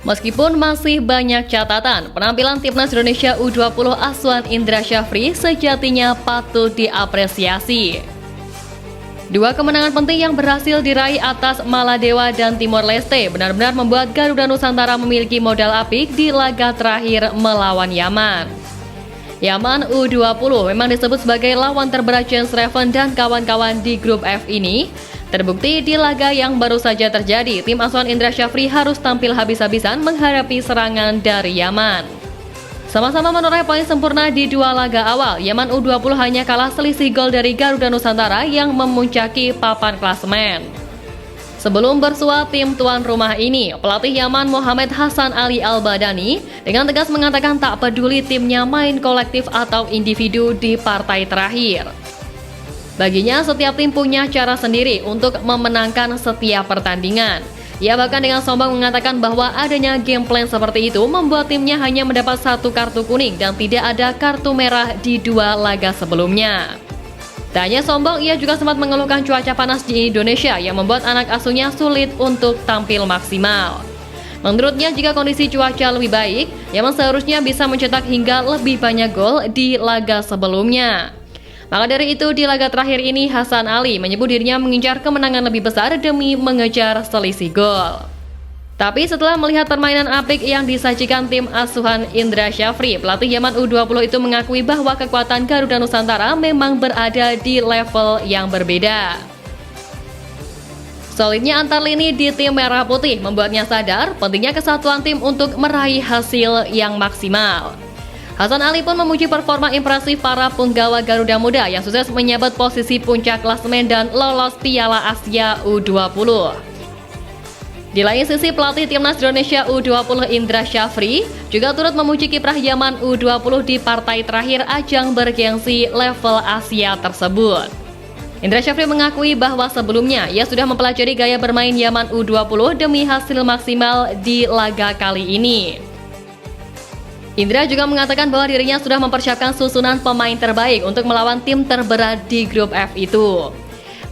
Meskipun masih banyak catatan, penampilan Timnas Indonesia U20 asuhan Indra Syafri sejatinya patut diapresiasi. Dua kemenangan penting yang berhasil diraih atas Maladewa dan Timor Leste benar-benar membuat Garuda Nusantara memiliki modal apik di laga terakhir melawan Yaman. Yaman U20 memang disebut sebagai lawan terberat Chance Eleven dan kawan-kawan di grup F ini. Terbukti di laga yang baru saja terjadi, tim asuhan Indra Syafri harus tampil habis-habisan menghadapi serangan dari Yaman. Sama-sama menoreh poin sempurna di dua laga awal, Yaman U20 hanya kalah selisih gol dari Garuda Nusantara yang memuncaki papan klasemen. Sebelum bersua tim tuan rumah ini, pelatih Yaman Mohamed Hassan Ali Al-Badani dengan tegas mengatakan tak peduli timnya main kolektif atau individu di partai terakhir. Baginya, setiap tim punya cara sendiri untuk memenangkan setiap pertandingan. Ia bahkan dengan sombong mengatakan bahwa adanya game plan seperti itu membuat timnya hanya mendapat satu kartu kuning dan tidak ada kartu merah di dua laga sebelumnya. Tak hanya sombong, ia juga sempat mengeluhkan cuaca panas di Indonesia yang membuat anak asuhnya sulit untuk tampil maksimal. Menurutnya, jika kondisi cuaca lebih baik, Yaman seharusnya bisa mencetak hingga lebih banyak gol di laga sebelumnya. Maka dari itu, di laga terakhir ini Hassan Ali menyebut dirinya mengincar kemenangan lebih besar demi mengejar selisih gol. Tapi setelah melihat permainan apik yang disajikan tim asuhan Indra Syafri, pelatih Yaman U20 itu mengakui bahwa kekuatan Garuda Nusantara memang berada di level yang berbeda. Solidnya antar lini di tim Merah Putih membuatnya sadar pentingnya kesatuan tim untuk meraih hasil yang maksimal. Hassan Ali pun memuji performa impresif para punggawa Garuda Muda yang sukses menyabet posisi puncak klasemen dan lolos Piala Asia U20. Di lain sisi, pelatih Timnas Indonesia U20 Indra Syafri juga turut memuji kiprah Yaman U20 di partai terakhir ajang bergengsi level Asia tersebut. Indra Syafri mengakui bahwa sebelumnya ia sudah mempelajari gaya bermain Yaman U20 demi hasil maksimal di laga kali ini. Indra juga mengatakan bahwa dirinya sudah mempersiapkan susunan pemain terbaik untuk melawan tim terberat di grup F itu.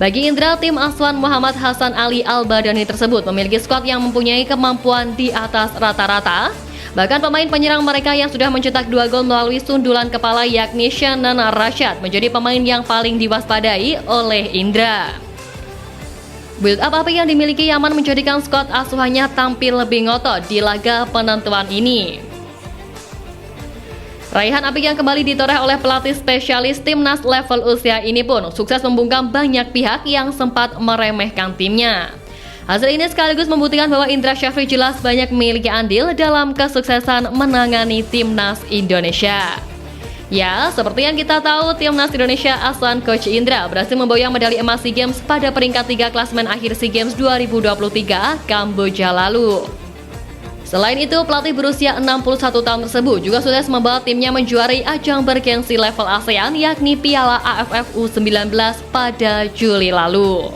Bagi Indra, tim asuhan Mohamed Hassan Ali Al-Badani tersebut memiliki skuad yang mempunyai kemampuan di atas rata-rata. Bahkan pemain penyerang mereka yang sudah mencetak 2 gol melalui sundulan kepala yakni Shannon Rashad menjadi pemain yang paling diwaspadai oleh Indra. Build up apa yang dimiliki Yaman menjadikan skuad asuhannya tampil lebih ngotot di laga penentuan ini. Raihan apik yang kembali ditoreh oleh pelatih spesialis timnas level usia ini pun sukses membungkam banyak pihak yang sempat meremehkan timnya. Hasil ini sekaligus membuktikan bahwa Indra Syafri jelas banyak memiliki andil dalam kesuksesan menangani timnas Indonesia. Ya, seperti yang kita tahu, timnas Indonesia asuhan Coach Indra berhasil memboyong medali emas SEA Games pada peringkat 3 klasemen akhir SEA Games 2023 Kamboja lalu. Selain itu, pelatih berusia 61 tahun tersebut juga sukses membawa timnya menjuarai ajang bergengsi level ASEAN yakni Piala AFF U19 pada Juli lalu.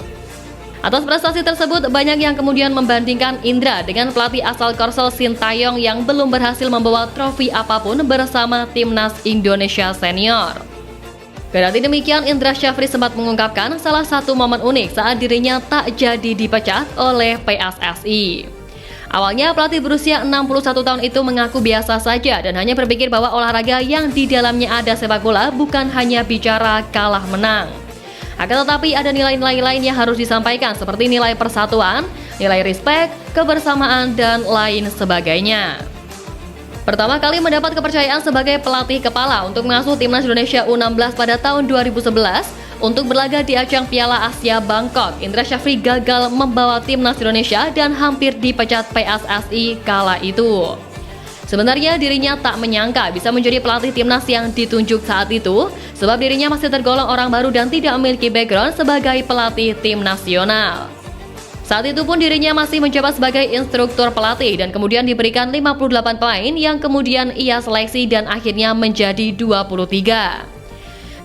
Atas prestasi tersebut, banyak yang kemudian membandingkan Indra dengan pelatih asal Korsel Sintayong yang belum berhasil membawa trofi apapun bersama timnas Indonesia senior. Kendati demikian, Indra Syafri sempat mengungkapkan salah satu momen unik saat dirinya tak jadi dipecat oleh PSSI. Awalnya pelatih berusia 61 tahun itu mengaku biasa saja dan hanya berpikir bahwa olahraga yang di dalamnya ada sepak bola bukan hanya bicara kalah menang. Akan tetapi ada nilai-nilai lain yang harus disampaikan seperti nilai persatuan, nilai respect, kebersamaan, dan lain sebagainya. Pertama kali mendapat kepercayaan sebagai pelatih kepala untuk mengasuh timnas Indonesia U16 pada tahun 2011, untuk berlaga di ajang Piala Asia Bangkok, Indra Syafri gagal membawa timnas Indonesia dan hampir dipecat PSSI kala itu. Sebenarnya dirinya tak menyangka bisa menjadi pelatih timnas yang ditunjuk saat itu, sebab dirinya masih tergolong orang baru dan tidak memiliki background sebagai pelatih tim nasional. Saat itu pun dirinya masih menjabat sebagai instruktur pelatih dan kemudian diberikan 58 pemain yang kemudian ia seleksi dan akhirnya menjadi 23.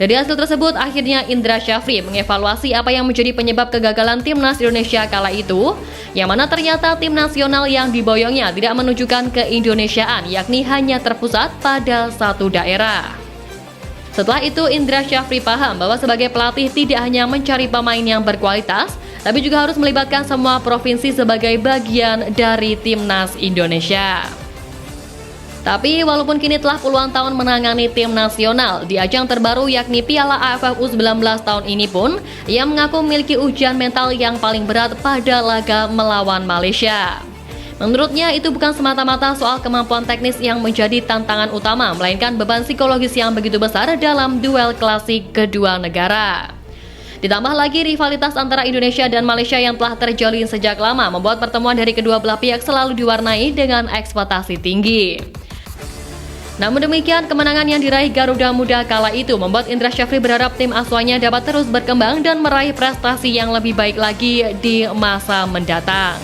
Dari hasil tersebut, akhirnya Indra Syafri mengevaluasi apa yang menjadi penyebab kegagalan timnas Indonesia kala itu, yang mana ternyata tim nasional yang diboyongnya tidak menunjukkan keindonesiaan, yakni hanya terpusat pada satu daerah. Setelah itu, Indra Syafri paham bahwa sebagai pelatih tidak hanya mencari pemain yang berkualitas, tapi juga harus melibatkan semua provinsi sebagai bagian dari timnas Indonesia. Tapi walaupun kini telah puluhan tahun menangani tim nasional, di ajang terbaru yakni Piala AFF U19 tahun ini pun, ia mengaku memiliki ujian mental yang paling berat pada laga melawan Malaysia. Menurutnya itu bukan semata-mata soal kemampuan teknis yang menjadi tantangan utama, melainkan beban psikologis yang begitu besar dalam duel klasik kedua negara. Ditambah lagi rivalitas antara Indonesia dan Malaysia yang telah terjalin sejak lama membuat pertemuan dari kedua belah pihak selalu diwarnai dengan ekspektasi tinggi. Namun demikian, kemenangan yang diraih Garuda Muda kala itu membuat Indra Syafri berharap tim asuhannya dapat terus berkembang dan meraih prestasi yang lebih baik lagi di masa mendatang.